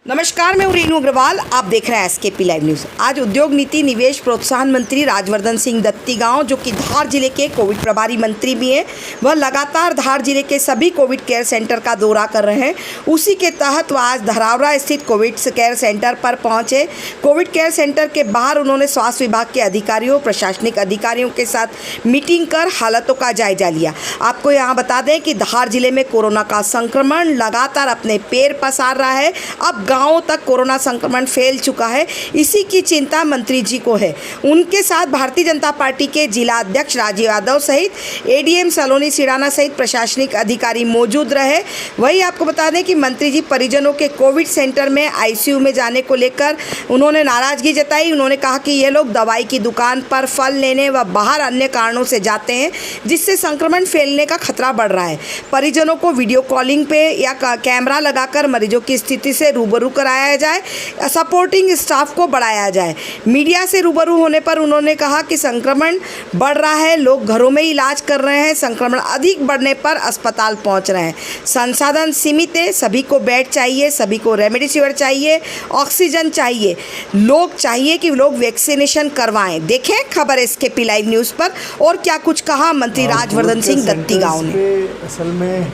नमस्कार, मैं हूं रेनू अग्रवाल। आप देख रहे हैं एसकेपी लाइव न्यूज़। आज उद्योग नीति निवेश प्रोत्साहन मंत्री राजवर्धन सिंह दत्तीगांव, जो कि धार जिले के कोविड प्रभारी मंत्री भी हैं, वह लगातार धार जिले के सभी कोविड केयर सेंटर का दौरा कर रहे हैं। उसी के तहत वह आज धरावरा स्थित कोविड केयर सेंटर पर पहुंचे। कोविड केयर सेंटर के बाहर उन्होंने स्वास्थ्य विभाग के अधिकारियों, प्रशासनिक अधिकारियों के साथ मीटिंग कर हालातों का जायजा लिया। आपको यहाँ बता दें कि धार जिले में कोरोना का संक्रमण लगातार अपने पैर पसार रहा है। अब गांवों तक कोरोना संक्रमण फैल चुका है। इसी की चिंता मंत्री जी को है। उनके साथ भारतीय जनता पार्टी के जिला अध्यक्ष राजीव यादव सहित एडीएम सलोनी सिडाना सहित प्रशासनिक अधिकारी मौजूद रहे। वही आपको बता दें कि मंत्री जी परिजनों के कोविड सेंटर में आईसीयू में जाने को लेकर उन्होंने नाराजगी जताई। उन्होंने कहा कि ये लोग दवाई की दुकान पर, फल लेने व बाहर अन्य कारणों से जाते हैं, जिससे संक्रमण फैलने का खतरा बढ़ रहा है। परिजनों को वीडियो कॉलिंग पे या कैमरा लगाकर मरीजों की स्थिति से रूबरू कराया जाए, सपोर्टिंग स्टाफ को बढ़ाया जाए। मीडिया से रूबरू होने पर उन्होंने कहा कि संक्रमण बढ़ रहा है, लोग घरों में इलाज कर रहे हैं, संक्रमण अधिक बढ़ने पर अस्पताल पहुंच रहे हैं। संसाधन सीमित है, सभी को बेड चाहिए, सभी को रेमडेसिविर चाहिए, ऑक्सीजन चाहिए। लोग चाहिए कि लोग वैक्सीनेशन करवाएं। देखें खबर एसकेपी लाइव न्यूज़ पर और क्या कुछ कहा मंत्री राजवर्धन सिंह दत्तीगांव ने। असल में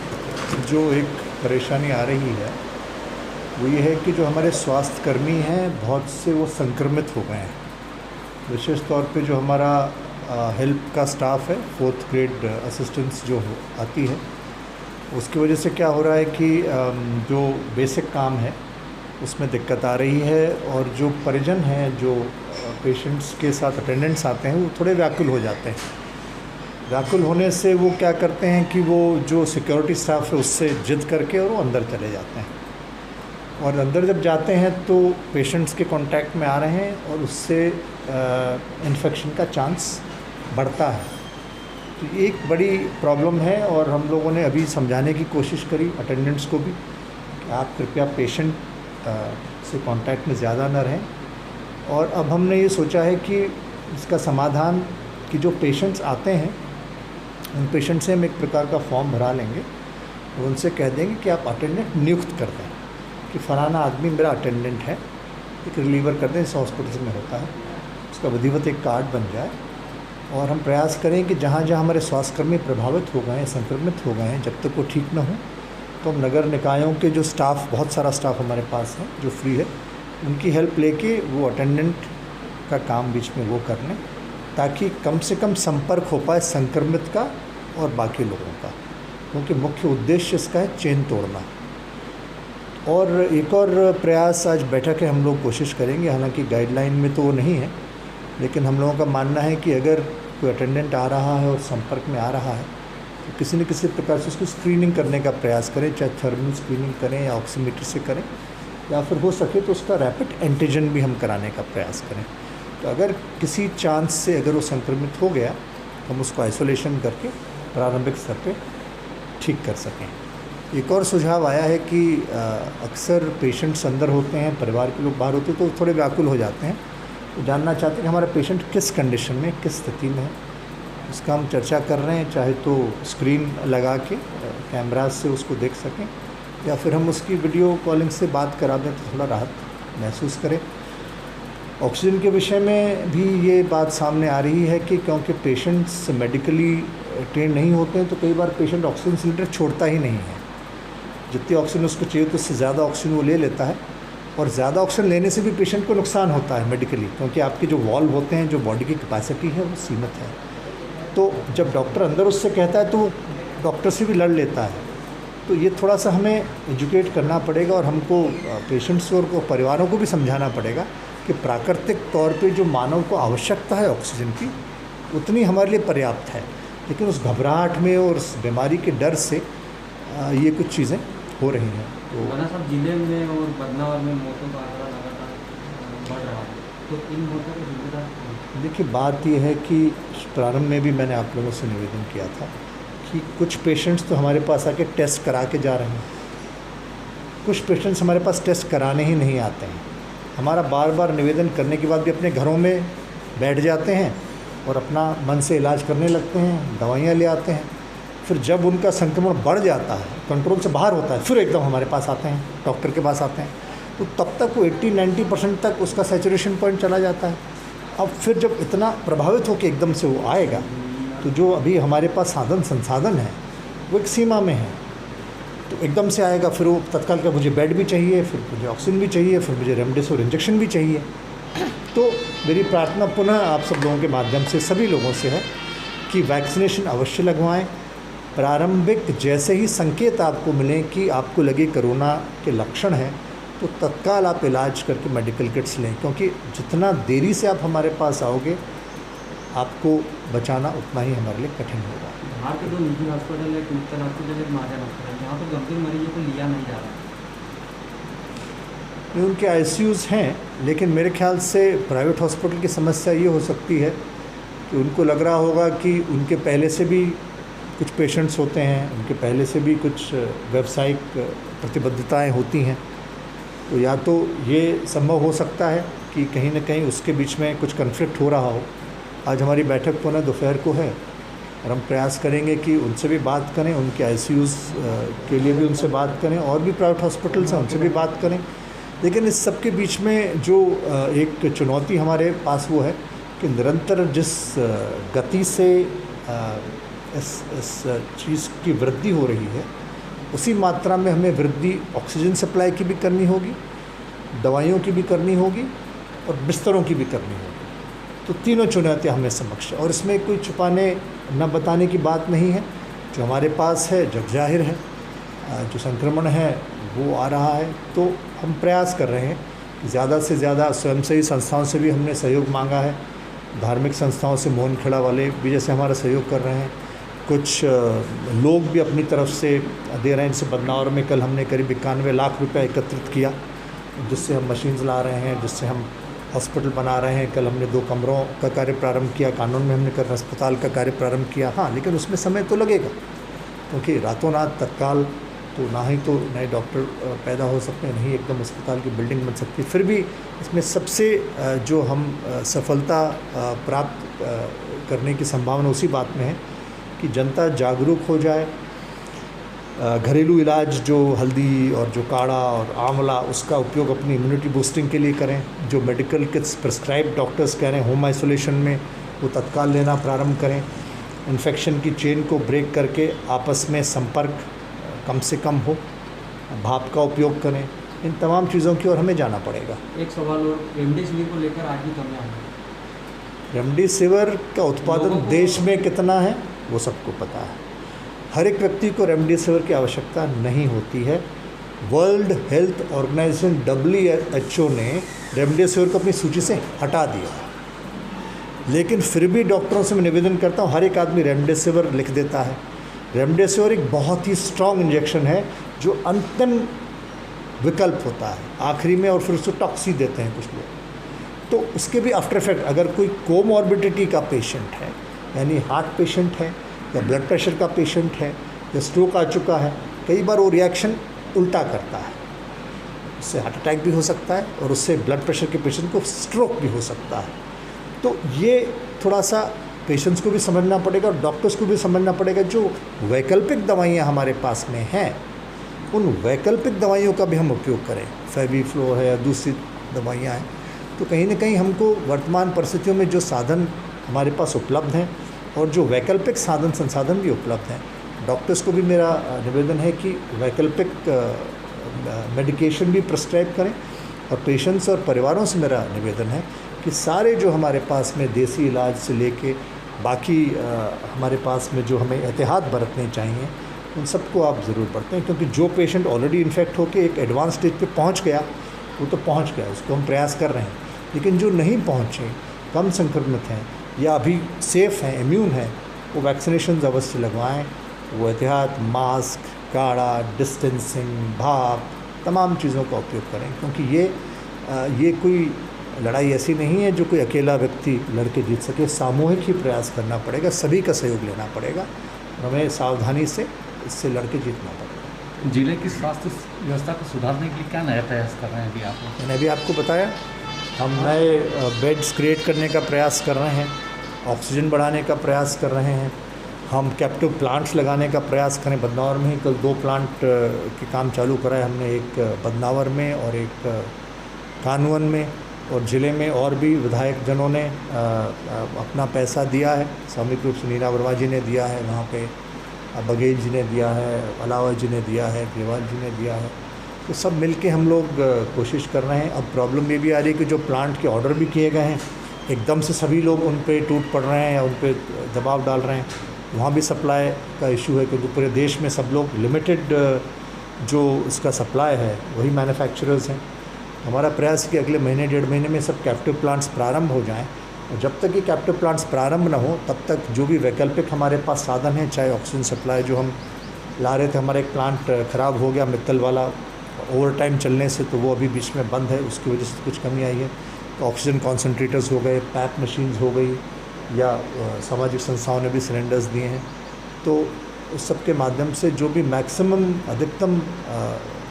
जो एक परेशानी आ रही है वो ये है कि जो हमारे स्वास्थ्य कर्मी हैं, बहुत से वो संक्रमित हो गए हैं। विशेष तौर पे जो हमारा हेल्प का स्टाफ है, 4th ग्रेड असिस्टेंट्स जो आती है, उसकी वजह से क्या हो रहा है कि जो बेसिक काम है उसमें दिक्कत आ रही है। और जो परिजन हैं, जो पेशेंट्स के साथ अटेंडेंट्स आते हैं, वो थोड़े व्याकुल हो जाते हैं। व्याकुल होने से वो क्या करते हैं कि वो जो सिक्योरिटी स्टाफ है उससे जिद करके और वो अंदर चले जाते हैं। और अंदर जब जाते हैं तो पेशेंट्स के कांटेक्ट में आ रहे हैं और उससे इन्फेक्शन का चांस बढ़ता है। तो ये एक बड़ी प्रॉब्लम है और हम लोगों ने अभी समझाने की कोशिश करी अटेंडेंट्स को भी कि आप कृपया पेशेंट से कांटेक्ट में ज़्यादा न रहें। और अब हमने ये सोचा है कि इसका समाधान कि जो पेशेंट्स आते हैं उन पेशेंट से हम एक प्रकार का फॉर्म भरा लेंगे और उनसे कह देंगे कि आप अटेंडेंट नियुक्त कर दें कि फ़लाना आदमी मेरा अटेंडेंट है, एक रिलीवर कर दें। इस हॉस्पिटल में होता है, उसका विधिवत एक कार्ड बन जाए। और हम प्रयास करें कि जहाँ जहाँ हमारे स्वास्थ्यकर्मी प्रभावित हो गए हैं, संक्रमित हो गए हैं, जब तक वो ठीक ना हो तो हम नगर निकायों के जो स्टाफ, बहुत सारा स्टाफ हमारे पास है जो फ्री है, उनकी हेल्प लेके वो अटेंडेंट का काम बीच में वो कर लें, ताकि कम से कम संपर्क हो पाए संक्रमित का और बाकी लोगों का। क्योंकि मुख्य उद्देश्य इसका है चेन तोड़ना। और एक और प्रयास आज बैठक है, हम लोग कोशिश करेंगे, हालांकि गाइडलाइन में तो वो नहीं है, लेकिन हम लोगों का मानना है कि अगर कोई अटेंडेंट आ रहा है और संपर्क में आ रहा है तो किसी न किसी प्रकार से उसकी स्क्रीनिंग करने का प्रयास करें, चाहे थर्मल स्क्रीनिंग करें या ऑक्सीमीटर से करें, या फिर हो सके तो उसका रैपिड एंटीजन भी हम कराने का प्रयास करें। तो अगर किसी चांस से अगर वो संक्रमित हो गया तो हम उसको आइसोलेशन करके प्रारंभिक स्तर पर ठीक कर सकें। एक और सुझाव आया है कि अक्सर पेशेंट्स अंदर होते हैं, परिवार के लोग बाहर होते हैं, तो थोड़े व्याकुल हो जाते हैं, तो जानना चाहते हैं कि हमारा पेशेंट किस कंडीशन में, किस स्थिति में है। इसका हम चर्चा कर रहे हैं, चाहे तो स्क्रीन लगा के कैमराज से उसको देख सकें या फिर हम उसकी वीडियो कॉलिंग से बात करा दें तो थोड़ा राहत महसूस करें। ऑक्सीजन के विषय में भी ये बात सामने आ रही है कि क्योंकि पेशेंट्स मेडिकली ट्रेन नहीं होते हैं तो कई बार पेशेंट ऑक्सीजन सिलेंडर छोड़ता ही नहीं है। जितनी ऑक्सीजन उसको चाहिए तो उससे ज़्यादा ऑक्सीजन वो ले लेता है, और ज़्यादा ऑक्सीजन लेने से भी पेशेंट को नुकसान होता है मेडिकली, क्योंकि आपके जो वॉल्व होते हैं, जो बॉडी की कैपेसिटी है वो सीमित है। तो जब डॉक्टर अंदर उससे कहता है तो वो डॉक्टर से भी लड़ लेता है। तो ये थोड़ा सा हमें एजुकेट करना पड़ेगा और हमको पेशेंट्स और परिवारों को भी समझाना पड़ेगा कि प्राकृतिक तौर पर जो मानव को आवश्यकता है ऑक्सीजन की, उतनी हमारे लिए पर्याप्त है। लेकिन उस घबराहट में और उस बीमारी के डर से ये कुछ चीज़ें हो रही हैं। तो सब जिले में और बदनावर में मौतों का आंकड़ा लगातार बढ़ रहा है, तो इन मौतों को जिम्मेदार। देखिए, बात यह है कि प्रारंभ में भी मैंने आप लोगों से निवेदन किया था कि कुछ पेशेंट्स तो हमारे पास आके टेस्ट करा के जा रहे हैं, कुछ पेशेंट्स हमारे पास टेस्ट कराने ही नहीं आते हैं। हमारा बार बार निवेदन करने के बाद भी अपने घरों में बैठ जाते हैं और अपना मन से इलाज करने लगते हैं, दवाइयाँ ले आते हैं। फिर जब उनका संक्रमण बढ़ जाता है, कंट्रोल से बाहर होता है, फिर एकदम हमारे पास आते हैं, डॉक्टर के पास आते हैं। तो तब तक वो 80-90% तक उसका सैचुरेशन पॉइंट चला जाता है। अब फिर जब इतना प्रभावित होकर एकदम से वो आएगा, तो जो अभी हमारे पास साधन संसाधन है वो एक सीमा में है, तो एकदम से आएगा, फिर वो तत्काल का मुझे बेड भी चाहिए, फिर मुझे ऑक्सीजन भी चाहिए, फिर मुझे रेमडेसिविर इंजेक्शन भी चाहिए। तो मेरी प्रार्थना पुनः आप सब लोगों के माध्यम से सभी लोगों से है कि वैक्सीनेशन अवश्य लगवाएं। प्रारंभिक जैसे ही संकेत आपको मिलें कि आपको लगे कोरोना के लक्षण हैं, तो तत्काल आप इलाज करके मेडिकल किट्स लें, क्योंकि जितना देरी से आप हमारे पास आओगे आपको बचाना उतना ही हमारे लिए कठिन होगा। बाहर के जो निजी हॉस्पिटल है, क्लिनिकल हॉस्पिटल, एक महाजन हॉस्पिटल, यहाँ पर गंभीर मरीजों को लिया नहीं जा रहा है। उनके आईसीयूज़ हैं, लेकिन मेरे ख्याल से प्राइवेट हॉस्पिटल की समस्या ये हो सकती है कि उनको लग रहा होगा कि उनके पहले से भी कुछ पेशेंट्स होते हैं, उनके पहले से भी कुछ व्यावसायिक प्रतिबद्धताएं होती हैं, तो या तो ये संभव हो सकता है कि कहीं ना कहीं उसके बीच में कुछ कन्फ्लिक्ट हो रहा हो। आज हमारी बैठक पुनः दोपहर को है और हम प्रयास करेंगे कि उनसे भी बात करें, उनके आईसीयूज़ के लिए भी उनसे बात करें, और भी प्राइवेट हॉस्पिटल्स हैं उनसे भी बात करें। लेकिन इस सब के बीच में जो एक चुनौती हमारे पास वो है कि निरंतर जिस गति से इस चीज़ की वृद्धि हो रही है, उसी मात्रा में हमें वृद्धि ऑक्सीजन सप्लाई की भी करनी होगी, दवाइयों की भी करनी होगी और बिस्तरों की भी करनी होगी। तो तीनों चुनौतियाँ हमें समक्ष, और इसमें कोई छुपाने न बताने की बात नहीं है। जो हमारे पास है जग जाहिर है, जो संक्रमण है वो आ रहा है, तो हम प्रयास कर रहे हैं कि ज़्यादा से ज़्यादा स्वयंसेवी संस्थाओं से भी हमने सहयोग मांगा है, धार्मिक संस्थाओं से मोहन खेड़ा वाले भी जैसे हमारा सहयोग कर रहे हैं, कुछ लोग भी अपनी तरफ से दे रहे हैं। जैसे बदनावर में कल हमने करीब 91 लाख रुपया एकत्रित किया, जिससे हम मशीन्स ला रहे हैं, जिससे हम हॉस्पिटल बना रहे हैं। कल हमने 2 कमरों का कार्य प्रारंभ किया, कानून में हमने कल अस्पताल का कार्य प्रारंभ किया। हाँ, लेकिन उसमें समय तो लगेगा, क्योंकि रातों रात तत्काल तो ना ही तो नए डॉक्टर पैदा हो सकते हैं, नहीं एकदम अस्पताल की बिल्डिंग बन सकती। फिर भी इसमें सबसे जो हम सफलता प्राप्त करने की संभावना उसी बात में है कि जनता जागरूक हो जाए, घरेलू इलाज जो हल्दी और जो काढ़ा और आंवला, उसका उपयोग अपनी इम्यूनिटी बूस्टिंग के लिए करें। जो मेडिकल किट्स प्रिस्क्राइब डॉक्टर्स कह रहे हैं होम आइसोलेशन में, वो तत्काल लेना प्रारंभ करें। इन्फेक्शन की चेन को ब्रेक करके आपस में संपर्क कम से कम हो, भाप का उपयोग करें। इन तमाम चीज़ों की ओर हमें जाना पड़ेगा। एक सवाल और, रेमडेसिविर को लेकर आज भी कमियां हैं। रेमडेसिविर का उत्पादन देश में कितना है वो सबको पता है। हर एक व्यक्ति को रेमडेसिविर की आवश्यकता नहीं होती है। वर्ल्ड हेल्थ ऑर्गेनाइजेशन WHO ने रेमडेसिविर को अपनी सूची से हटा दिया, लेकिन फिर भी डॉक्टरों से मैं निवेदन करता हूँ, हर एक आदमी रेमडेसिविर लिख देता है। रेमडेसिविर एक बहुत ही स्ट्रॉन्ग इंजेक्शन है जो अंतिम विकल्प होता है आखिरी में, और फिर उसको टॉक्सी देते हैं कुछ लोग। तो उसके भी आफ्टर इफेक्ट, अगर कोई कोमॉर्बिडिटी का पेशेंट है, यानी हार्ट पेशेंट है या ब्लड प्रेशर का पेशेंट है या स्ट्रोक आ चुका है, कई बार वो रिएक्शन उल्टा करता है। उससे हार्ट अटैक भी हो सकता है और उससे ब्लड प्रेशर के पेशेंट को स्ट्रोक भी हो सकता है। तो ये थोड़ा सा पेशेंट्स को भी समझना पड़ेगा और डॉक्टर्स को भी समझना पड़ेगा। जो वैकल्पिक दवाइयाँ हमारे पास में हैं, उन वैकल्पिक दवाइयों का भी हम उपयोग करें। फेविफ्लो है या दूसरी दवाइयाँ हैं, तो कहीं ना कहीं हमको वर्तमान परिस्थितियों में जो साधन हमारे पास उपलब्ध हैं और जो वैकल्पिक साधन संसाधन भी उपलब्ध हैं, डॉक्टर्स को भी मेरा निवेदन है कि वैकल्पिक मेडिकेशन भी प्रिस्क्राइब करें। और पेशेंट्स और परिवारों से मेरा निवेदन है कि सारे जो हमारे पास में देसी इलाज से लेके बाकी हमारे पास में जो हमें एहतियात बरतने चाहिए, उन सबको आप ज़रूर बरतें। क्योंकि जो पेशेंट ऑलरेडी इन्फेक्ट होकर एक एडवांस स्टेज पे पहुंच गया, वो तो पहुंच गया, उसको हम प्रयास कर रहे हैं। लेकिन जो नहीं पहुंचे, कम संक्रमित हैं या अभी सेफ़ हैं, इम्यून हैं, वो वैक्सीनेशन अवश्य लगवाएं। वो एहतियात, मास्क, काढ़ा, डिस्टेंसिंग, भाप, तमाम चीज़ों का उपयोग करें। क्योंकि ये कोई लड़ाई ऐसी नहीं है जो कोई अकेला व्यक्ति लड़के जीत सके। सामूहिक ही प्रयास करना पड़ेगा, सभी का सहयोग लेना पड़ेगा और हमें सावधानी से इससे लड़के जीतना पड़ेगा। जिले की स्वास्थ्य व्यवस्था को सुधारने के लिए क्या नया प्रयास कर रहे हैं अभी आप लोग? मैंने अभी आपको बताया, हम नए बेड्स क्रिएट करने का प्रयास कर रहे हैं, ऑक्सीजन बढ़ाने का प्रयास कर रहे हैं, हम कैप्टिव प्लांट्स लगाने का प्रयास करें। बदनावर में ही कल 2 प्लांट के काम चालू कराए हमने, एक बदनावर में और एक कानवन में, और ज़िले में और भी विधायक जनों ने अपना पैसा दिया है। सामूहिक रूप से नीना वर्मा जी ने दिया है, वहाँ पे बघेल जी ने दिया है, अलावा जी ने दिया है, ग्रेवाल जी ने दिया है। तो सब मिलके हम लोग कोशिश कर रहे हैं। अब प्रॉब्लम ये भी आ रही है कि जो प्लांट के ऑर्डर भी किए गए हैं, एकदम से सभी लोग उन पे टूट पड़ रहे हैं या उन पे दबाव डाल रहे हैं। वहाँ भी सप्लाई का इशू है, क्योंकि पूरे देश में सब लोग लिमिटेड जो इसका सप्लाई है वही मैन्युफैक्चरर्स हैं। हमारा प्रयास है कि अगले महीने 1.5 महीने में सब कैप्टिव प्लांट्स प्रारंभ हो जाएं, और जब तक ये कैप्टिव प्लांट्स प्रारंभ न हो तब तक जो भी वैकल्पिक हमारे पास साधन हैं, चाहे ऑक्सीजन सप्लाई जो हम ला रहे थे, हमारा एक प्लांट ख़राब हो गया मित्तल वाला ओवर टाइम चलने से, तो वो अभी बीच में बंद है, उसकी वजह से कुछ कमी आई है। तो ऑक्सीजन कॉन्सनट्रेटर्स हो गए, पैप मशीन्स हो गई, या सामाजिक संस्थाओं ने भी सिलेंडर्स दिए हैं। तो उस सब के माध्यम से जो भी मैक्सिमम अधिकतम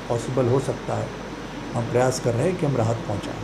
पॉसिबल हो सकता है, हम प्रयास कर रहे हैं कि हम राहत पहुंचाएं।